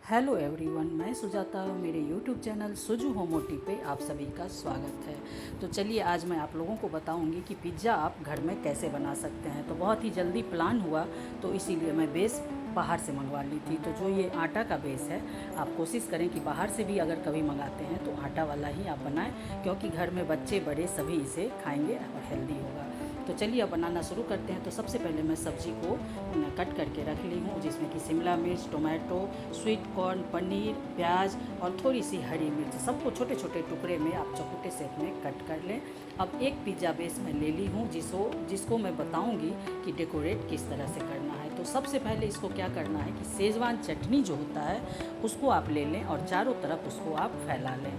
Hello everyone, मैं सुजाता। मेरे YouTube channel Suju होमोटी पे आप सभी का स्वागत है। तो चलिए आज मैं आप लोगों को बताऊंगी कि पिज़्ज़ा आप घर में कैसे बना सकते हैं। तो बहुत ही जल्दी प्लान हुआ तो इसीलिए मैं बेस बाहर से मंगवा ली थी। तो जो ये आटा का बेस है, आप कोशिश करें कि बाहर से भी अगर कभी मंगाते हैं तो आटा वाला ही आप बनाएं, क्योंकि घर में बच्चे बड़े सभी इसे खाएंगे और हेल्दी होगा। तो चलिए अब बनाना शुरू करते हैं। तो सबसे पहले मैं सब्ज़ी को कट करके रख ली हूँ, जिसमें कि शिमला मिर्च, टोमेटो, स्वीट कॉर्न, पनीर, प्याज और थोड़ी सी हरी मिर्च, सबको छोटे छोटे टुकड़े में आप चौकुटे शेप में कट कर लें। अब एक पिज़्ज़ा बेस मैं ले ली हूँ जिसको मैं बताऊँगी कि डेकोरेट किस तरह से करना है। तो सबसे पहले इसको क्या करना है कि शेजवान चटनी जो होता है उसको आप ले लें और चारों तरफ उसको आप फैला लें।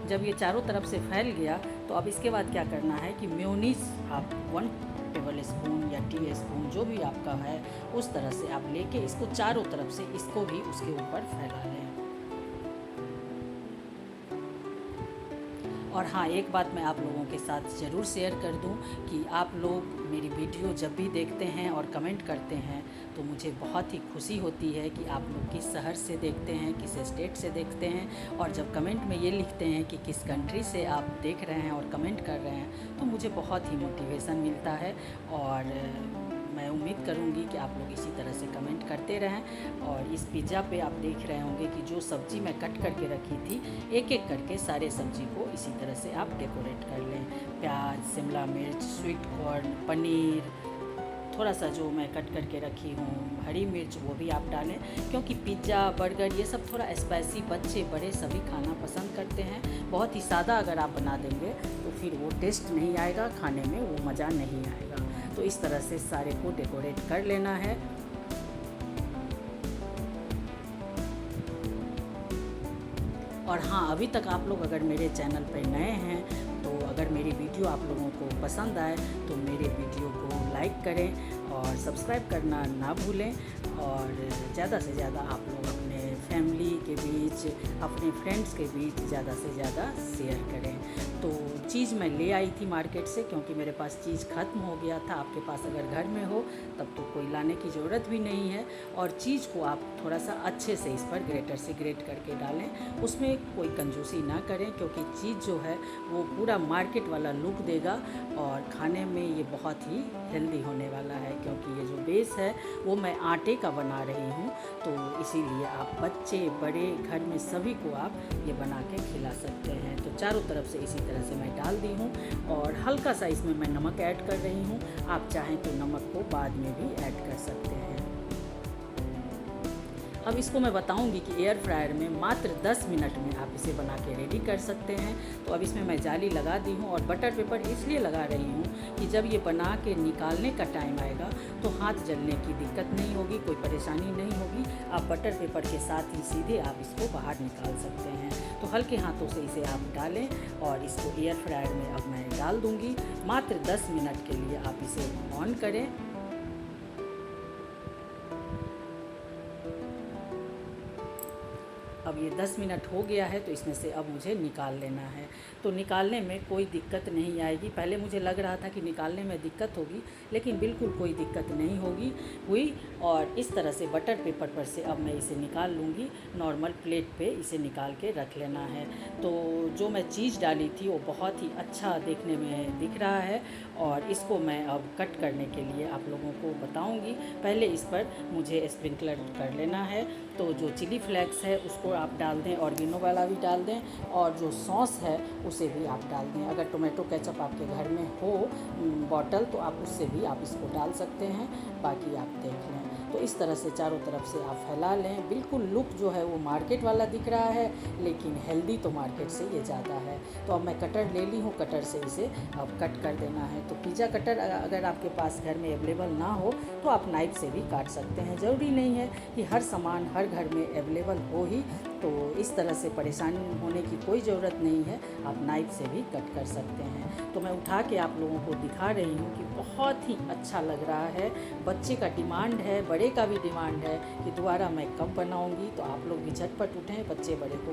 जब ये चारों तरफ से फैल गया तो अब इसके बाद क्या करना है कि मेयोनीज आप 1 टेबल स्पून या टी स्पून जो भी आपका है उस तरह से आप लेके इसको चारों तरफ से इसको भी उसके ऊपर फैला लें। और हाँ, एक बात मैं आप लोगों के साथ ज़रूर शेयर कर दूं कि आप लोग मेरी वीडियो जब भी देखते हैं और कमेंट करते हैं तो मुझे बहुत ही खुशी होती है कि आप लोग किस शहर से देखते हैं, किस स्टेट से देखते हैं। और जब कमेंट में ये लिखते हैं कि किस कंट्री से आप देख रहे हैं और कमेंट कर रहे हैं तो मुझे बहुत ही मोटिवेशन मिलता है। और मैं उम्मीद करूंगी कि आप लोग इसी तरह से कमेंट करते रहें। और इस पिज़्ज़ा पे आप देख रहे होंगे कि जो सब्ज़ी मैं कट करके रखी थी, एक एक करके सारे सब्ज़ी को इसी तरह से आप डेकोरेट कर लें। प्याज, शिमला मिर्च, स्वीट कॉर्न, पनीर, थोड़ा सा जो मैं कट करके रखी हूँ हरी मिर्च वो भी आप डालें, क्योंकि पिज़्ज़ा, बर्गर ये सब थोड़ा स्पाइसी बच्चे बड़े सभी खाना पसंद करते हैं। बहुत ही सादा अगर आप बना देंगे तो फिर वो टेस्ट नहीं आएगा, खाने में वो मज़ा नहीं आएगा। तो इस तरह से सारे को डेकोरेट कर लेना है। और हाँ, अभी तक आप लोग अगर मेरे चैनल पर नए हैं तो अगर मेरी वीडियो आप लोगों को पसंद आए तो मेरे वीडियो को लाइक करें और सब्सक्राइब करना ना भूलें। और ज़्यादा से ज़्यादा आप लोग अपने फैमिली के बीच, अपने फ्रेंड्स के बीच ज़्यादा से ज़्यादा शेयर करें। तो चीज़ मैं ले आई थी मार्केट से, क्योंकि मेरे पास चीज़ ख़त्म हो गया था। आपके पास अगर घर में हो तब तो कोई लाने की ज़रूरत भी नहीं है। और चीज़ को आप थोड़ा सा अच्छे से इस पर ग्रेटर से ग्रेट करके डालें, उसमें कोई कंजूसी ना करें, क्योंकि चीज़ जो है वो पूरा मार्केट वाला लुक देगा और खाने में ये बहुत ही हेल्दी होने वाला है। क्योंकि ये जो बेस है वो मैं आटे का बना रही हूँ, तो इसीलिए आप बच्चे बड़े घर में सभी को आप ये बना के खिला सकते हैं। तो चारों तरफ से इसी तरह से मैं डाल दी हूँ और हल्का सा इसमें मैं नमक ऐड कर रही हूँ। आप चाहें तो नमक को बाद में भी ऐड कर सकते हैं। अब इसको मैं बताऊंगी कि एयर फ्रायर में मात्र 10 मिनट में आप इसे बना के रेडी कर सकते हैं। तो अब इसमें मैं जाली लगा दी हूँ और बटर पेपर इसलिए लगा रही हूँ कि जब ये बना के निकालने का टाइम आएगा तो हाथ जलने की दिक्कत नहीं होगी, कोई परेशानी नहीं होगी। आप बटर पेपर के साथ ही सीधे आप इसको बाहर निकाल सकते हैं। तो हल्के हाथों से इसे आप डालें और इसको एयर फ्रायर में अब मैं डाल दूँगी। मात्र 10 मिनट के लिए आप इसे ऑन करें। अब ये 10 मिनट हो गया है तो इसमें से अब मुझे निकाल लेना है। तो निकालने में कोई दिक्कत नहीं आएगी। पहले मुझे लग रहा था कि निकालने में दिक्कत होगी, लेकिन बिल्कुल कोई दिक्कत नहीं हुई। और इस तरह से बटर पेपर पर से अब मैं इसे निकाल लूँगी। नॉर्मल प्लेट पे इसे निकाल के रख लेना है। तो जो मैं चीज़ डाली थी वो बहुत ही अच्छा देखने में दिख रहा है और इसको मैं अब कट करने के लिए आप लोगों को बताऊँगी। पहले इस पर मुझे स्प्रिंकलर कर लेना है। तो जो चिली फ्लेक्स है उसको आप डाल दें, ऑरिगेनो वाला भी डाल दें, और जो सॉस है उसे भी आप डाल दें। अगर टोमेटो केचप आपके घर में हो बॉटल तो आप उससे भी आप इसको डाल सकते हैं, बाकी आप देख लें। तो इस तरह से चारों तरफ से आप फैला लें। बिल्कुल लुक जो है वो मार्केट वाला दिख रहा है, लेकिन हेल्दी तो मार्केट से ये ज़्यादा है। तो अब मैं कटर ले ली हूँ, कटर से इसे अब कट कर देना है। तो पिज़्ज़ा कटर अगर आपके पास घर में अवेलेबल ना हो तो आप नाइफ़ से भी काट सकते हैं। ज़रूरी नहीं है कि हर सामान हर घर में अवेलेबल हो ही, तो इस तरह से परेशानी होने की कोई ज़रूरत नहीं है। आप नाइफ़ से भी कट कर सकते हैं। तो मैं उठा के आप लोगों को दिखा रही हूँ कि बहुत ही अच्छा लग रहा है। बच्चे का डिमांड है, बड़े का भी डिमांड है कि दोबारा मैं कब बनाऊँगी। तो आप लोग भी झटपट उठें, बच्चे बड़े को